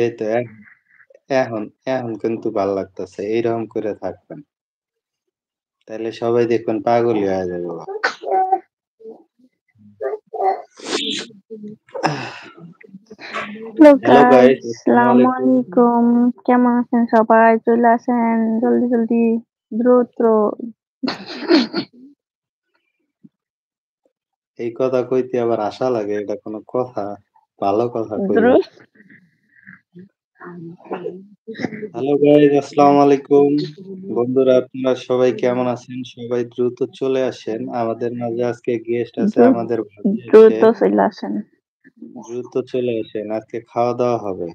এই তো এখন এখন কিন্তু ভাল লাগতেছে, এইরকম করে থাকবেন, তাহলে সবাই দেখবেন পাগলই হয়ে যাবে। হ্যালো হ্যালো গাইস, গাইস, আসসালামু আসসালামু আলাইকুম। আলাইকুম। কেমন আছেন সবাই? চলে আসেন জলদি জলদি, দ্রুত। এই কথা কইতে আবার আশা লাগে, এটা কোনো কথা? ভালো কথা কইবেন। দ্রুত। হ্যালো গাইস, আসসালামু আলাইকুম। বন্ধুরা, আপনারা সবাই কেমন আছেন? সবাই দ্রুত চলে আসেন। আমাদের মাঝে আজকে গেস্ট আছে, দ্রুত আমাদের ভাবি আছে। দ্রুত চলে আসেন। দ্রুত চলে আসেন, আজকে খাওয়া দাওয়া হবে।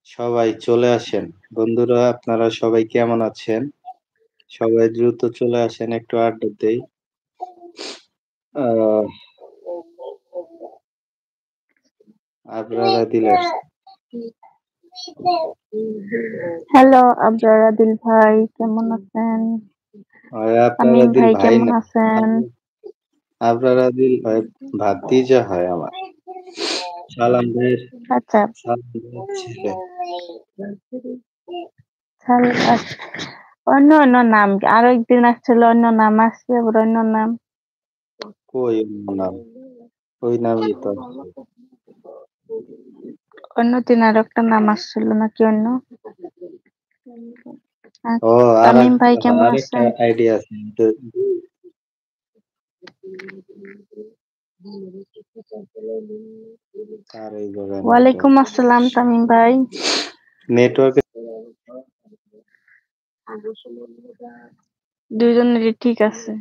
সবাই চলে আসেন। বন্ধুরা, আপনারা সবাই কেমন আছেন? সবাই দ্রুত চলে আসেন, একটু আড্ডা দেই। আহ আপনারা দিলেন। হ্যালো আবরার আদিল ভাই, কেমন আছেন? আপনারা তামিম দিল ভাই ভাই কেমন না, আছেন? আপনারা দিল ভাই ভাতিজা হয় আমার। সালাম ভাইয়ের আচ্ছা, সালাম ভাইয়ের ছেলে। অন্য অন্য নাম, আরো একদিন আসছিল অন্য নাম, আসছে আবার অন্য নাম। কই ওর নাম? ওই নামই তো আছে। অন্য দিন আর একটা নাম আসছিল নাকি অন্য? ও, তামিম ভাই কেমন আর একটা আছেন? আইডিয়া আছে আর এই জায়গায় ওয়ালাইকুম আসসালাম তামিম ভাই। নেটওয়ার্ক। দুইজনেরই ঠিক আছে।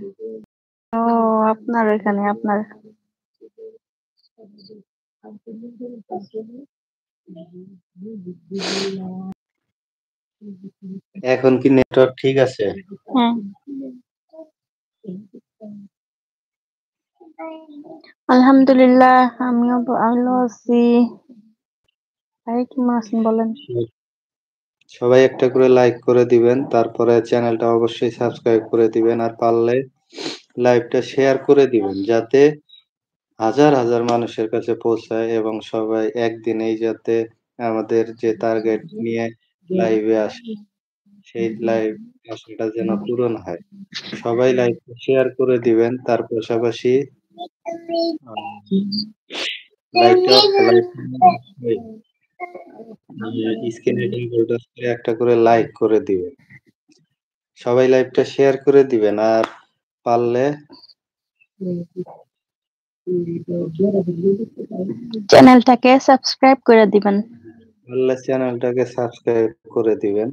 ও, আপনার এখানে আপনার এখন কি নেটওয়ার্ক ঠিক আছে? হ্যাঁ, আলহামদুলিল্লাহ আমিও ভালো আছি। ভাই কেমন আছেন বলেন? সবাই একটা করে লাইক করে দিবেন, তারপরে চ্যানেলটা অবশ্যই সাবস্ক্রাইব করে দিবেন, আর পারলে লাইভটা শেয়ার করে দিবেন, যাতে হাজার হাজার মানুষের কাছে পৌঁছায় এবং সবাই একদিনেই যাতে আমাদের যে টার্গেট নিয়ে লাইভে আসে, সেই লাইভ আশাটা যেন পূরণ হয়। সবাই লাইভটা শেয়ার করে দিবেন, তার পাশাপাশি লাইভটা স্ক্রিনে একটা করে লাইক করে দিবেন। সবাই লাইভটা শেয়ার করে দিবেন, আর পারলে চ্যানেলটাকে সাবস্ক্রাইব করে দিবেন। চ্যানেলটাকে সাবস্ক্রাইব করে দিবেন।